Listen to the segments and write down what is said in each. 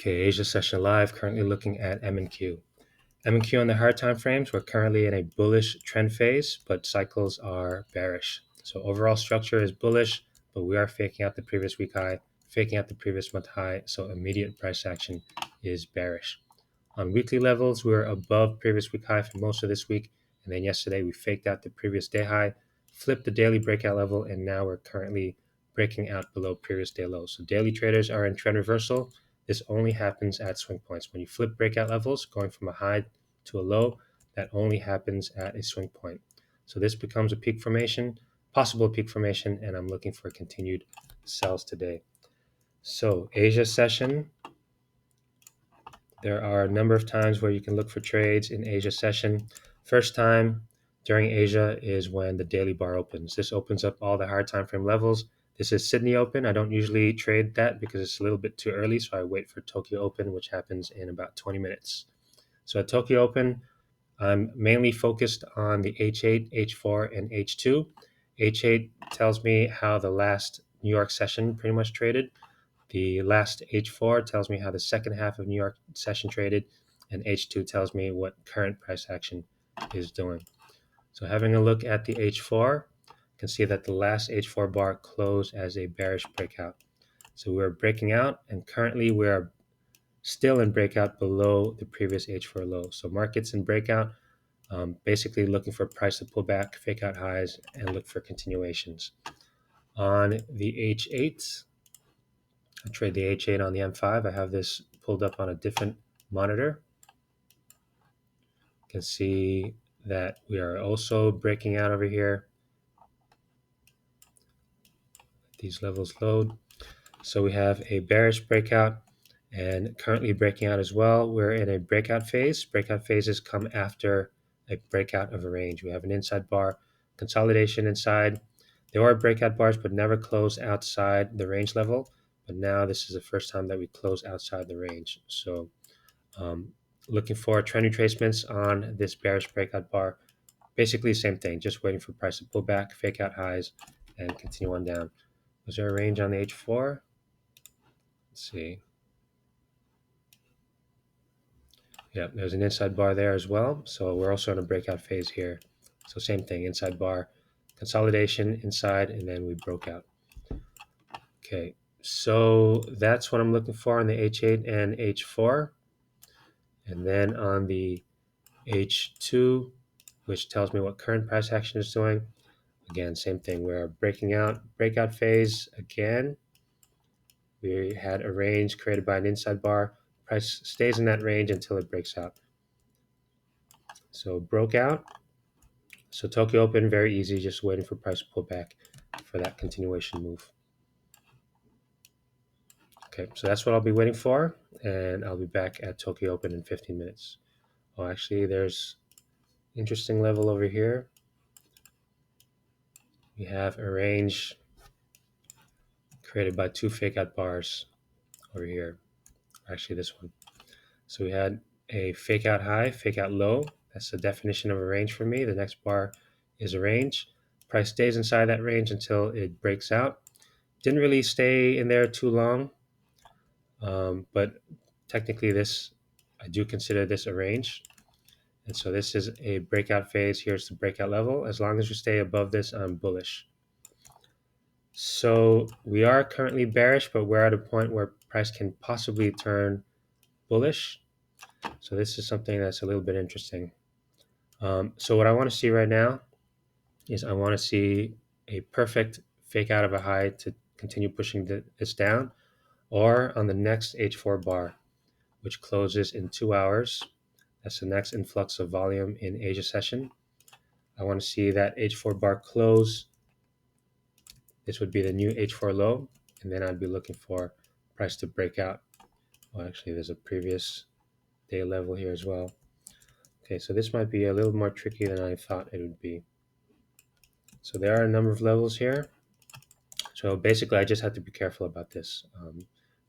Okay, Asia session live, currently looking at MNQ. MNQ on the higher time frames, we're currently in a bullish trend phase, but cycles are bearish. So overall structure is bullish, but we are faking out the previous week high, faking out the previous month high, so immediate price action is bearish. On weekly levels, we're above previous week high for most of this week, and then yesterday we faked out the previous day high, flipped the daily breakout level, and now we're currently breaking out below previous day lows. So daily traders are in trend reversal. This only happens at swing points. When you flip breakout levels, going from a high to a low, that only happens at a swing point. So this becomes a peak formation, possible peak formation, and I'm looking for continued sells today. So Asia session, there are a number of times where you can look for trades in Asia session. First time during Asia is when the daily bar opens. This opens up all the higher time frame levels. This is Sydney Open. I don't usually trade that because it's a little bit too early, so I wait for Tokyo Open, which happens in about 20 minutes. So at Tokyo Open, I'm mainly focused on the H8, H4, and H2. H8 tells me how the last New York session pretty much traded. The last H4 tells me how the second half of New York session traded, and H2 tells me what current price action is doing. So having a look at the H4, you can see that the last H4 bar closed as a bearish breakout. So we're breaking out, and currently we are still in breakout below the previous H4 low. So markets in breakout, basically looking for price to pull back, fake out highs, and look for continuations. On the H8, I trade the H8 on the M5. I have this pulled up on a different monitor. You can see that we are also breaking out over here. These levels load. So we have a bearish breakout and currently breaking out as well. We're in a breakout phase. Breakout phases come after a breakout of a range. We have an inside bar, consolidation inside. There are breakout bars, but never close outside the range level. But now this is the first time that we close outside the range. So looking for trend retracements on this bearish breakout bar. Basically, same thing, just waiting for price to pull back, fake out highs, and continue on down. Was there a range on the H4? Let's see. Yeah, there's an inside bar there as well. So we're also in a breakout phase here. So same thing, inside bar, consolidation inside, and then we broke out. Okay, so that's what I'm looking for on the H8 and H4. And then on the H2, which tells me what current price action is doing. Again, same thing. We're breaking out, breakout phase again. We had a range created by an inside bar. Price stays in that range until it breaks out. So broke out. So Tokyo Open, very easy, just waiting for price to pull back for that continuation move. Okay, so that's what I'll be waiting for, and I'll be back at Tokyo Open in 15 minutes. Oh, actually, there's interesting level over here. We have a range created by two fake out bars over here. Actually, this one. So we had a fake out high, fake out low. That's the definition of a range for me. The next bar is a range. Price stays inside that range until it breaks out. Didn't really stay in there too long, but technically I do consider this a range. And so this is a breakout phase. Here's the breakout level. As long as we stay above this, I'm bullish. So we are currently bearish, but we're at a point where price can possibly turn bullish. So this is something that's a little bit interesting. So what I want to see right now is I want to see a perfect fake out of a high to continue pushing this down, or on the next H4 bar, which closes in 2 hours. That's the next influx of volume in Asia session. I want to see that H4 bar close. This would be the new H4 low, and then I'd be looking for price to break out. Well, actually, there's a previous day level here as well. Okay, so this might be a little more tricky than I thought it would be. So there are a number of levels here. So basically, I just have to be careful about this.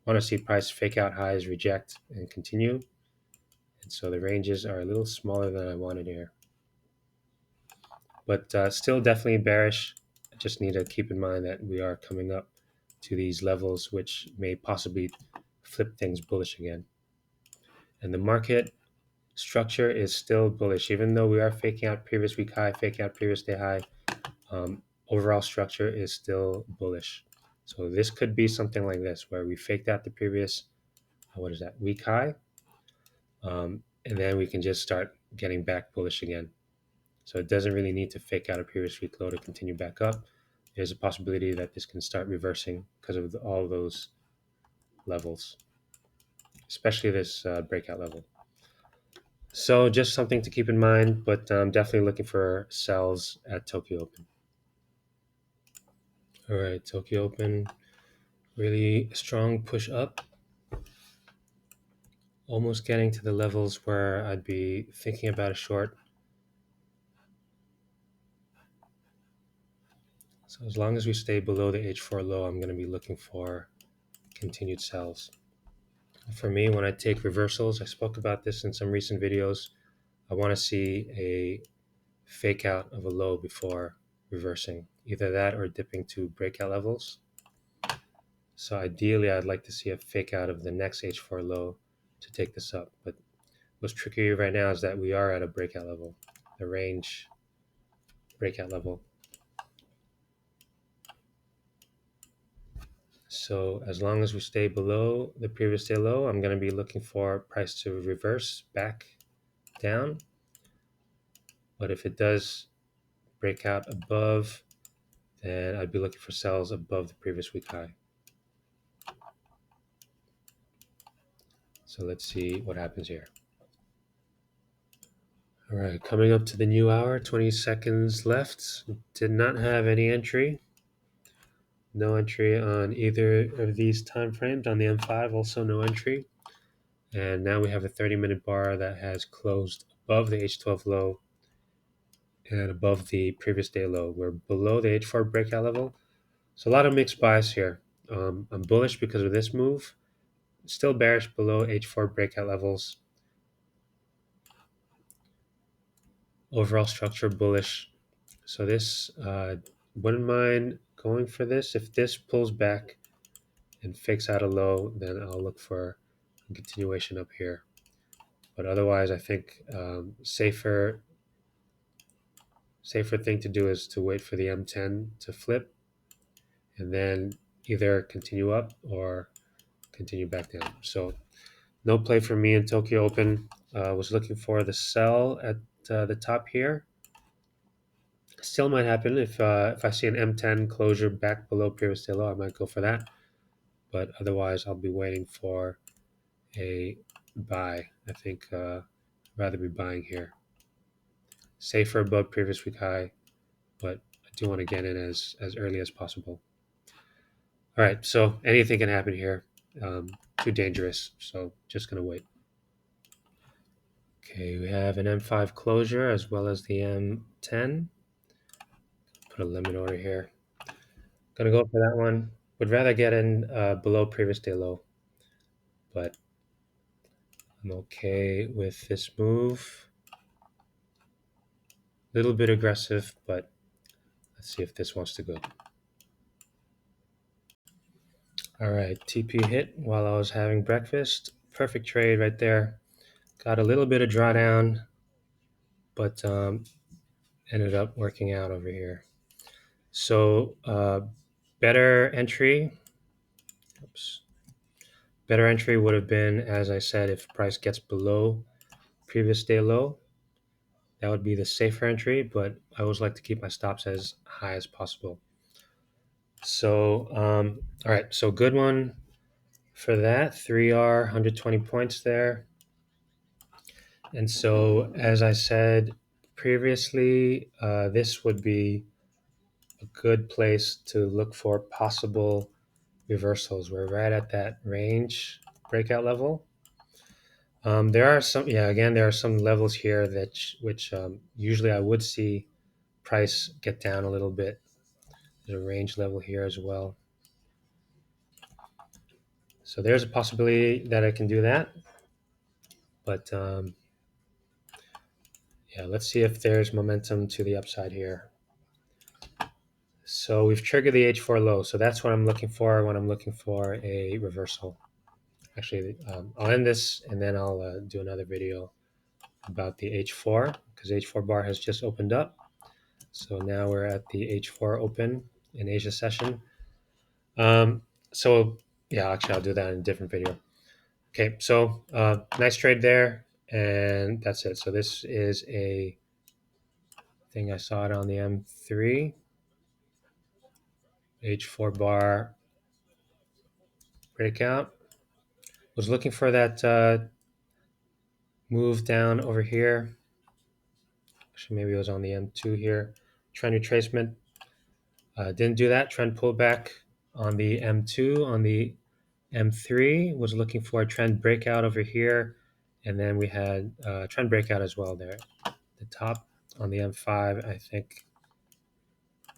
Want to see price fake out highs, reject, and continue. And so the ranges are a little smaller than I wanted here. But still definitely bearish. I just need to keep in mind that we are coming up to these levels, which may possibly flip things bullish again. And the market structure is still bullish, even though we are faking out previous week high, faking out previous day high. Overall structure is still bullish. So this could be something like this, where we faked out the previous, what is that, week high, and then we can just start getting back bullish again. So it doesn't really need to fake out a previous week low to continue back up. There's a possibility that this can start reversing because of all those levels, especially this breakout level. So just something to keep in mind, but I'm definitely looking for sells at Tokyo Open. All right, Tokyo Open, really strong push up, almost getting to the levels where I'd be thinking about a short. So as long as we stay below the H4 low, I'm going to be looking for continued sells. For me, when I take reversals, I spoke about this in some recent videos, I want to see a fake out of a low before reversing, either that or dipping to breakout levels. So ideally, I'd like to see a fake out of the next H4 low to take this up. But what's tricky right now is that we are at a breakout level, the range breakout level. So as long as we stay below the previous day low, I'm going to be looking for price to reverse back down. But if it does break out above, then I'd be looking for sells above the previous week high. So let's see what happens here. All right, coming up to the new hour, 20 seconds left. Did not have any entry. No entry on either of these time frames. On the M5, also no entry. And now we have a 30-minute bar that has closed above the H12 low and above the previous day low. We're below the H4 breakout level. So a lot of mixed bias here. I'm bullish because of this move. Still bearish below H4 breakout levels. Overall structure bullish. So this, wouldn't mind going for this. If this pulls back and fakes out a low, then I'll look for a continuation up here. But otherwise, I think safer thing to do is to wait for the M10 to flip and then either continue up or continue back down. So no play for me in Tokyo Open. Was looking for the sell at the top here. Still might happen if I see an M10 closure back below previous day low, I might go for that. But otherwise, I'll be waiting for a buy. I think rather be buying here. Safer above previous week high, but I do want to get in as early as possible. All right, so anything can happen here. Too dangerous, so just gonna wait. Okay, we have an M5 closure as well as the M10. Put a limit order here. Gonna go for that one. Would rather get in below previous day low, but I'm okay with this move. A little bit aggressive, but let's see if this wants to go. All right, TP hit while I was having breakfast. Perfect trade right there. Got a little bit of drawdown, but ended up working out over here. So better entry. Oops. Better entry would have been, as I said, if price gets below previous day low. That would be the safer entry, but I always like to keep my stops as high as possible. So, all right, so good one for that. 3R, 120 points there. And so, as I said previously, this would be a good place to look for possible reversals. We're right at that range breakout level. There are some, again, there are some levels here that which usually I would see price get down a little bit. There's a range level here as well. So there's a possibility that I can do that. But yeah, let's see if there's momentum to the upside here. So we've triggered the H4 low. So that's what I'm looking for when I'm looking for a reversal. Actually, I'll end this and then I'll do another video about the H4 because H4 bar has just opened up. So now we're at the H4 open in Asia session. Um, so yeah, actually I'll do that in a different video. Okay, so nice trade there, and that's it. So this is a thing I saw it on the M3, H4 bar breakout. Was looking for that move down over here. Actually, maybe it was on the M2 here. Trend retracement. Didn't do that. Trend pullback on the M2. On the M3 was looking for a trend breakout over here. And then we had trend breakout as well there. The top on the M5, I think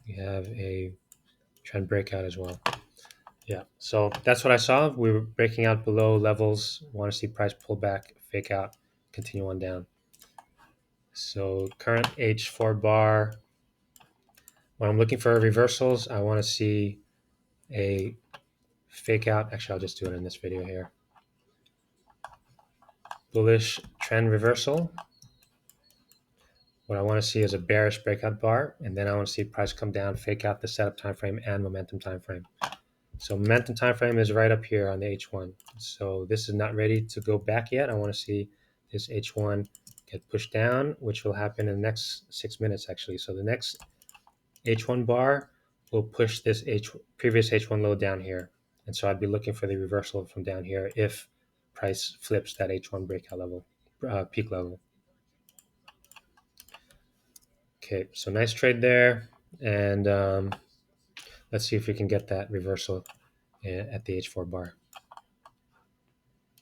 we have a trend breakout as well. Yeah, so that's what I saw. We were breaking out below levels. Want to see price pull back, fake out, continue on down. So current H4 bar. When I'm looking for reversals, I want to see a fake out. Actually, I'll just do it in this video here. Bullish trend reversal. What I want to see is a bearish breakout bar, and then I want to see price come down, fake out the setup time frame and momentum time frame. So momentum time frame is right up here on the H1. So this is not ready to go back yet. I want to see this H1 get pushed down, which will happen in the next 6 minutes actually. So the next H1 bar will push this previous H1 low down here. And so I'd be looking for the reversal from down here if price flips that H1 breakout level, peak level. Okay, so nice trade there. And let's see if we can get that reversal at the H4 bar.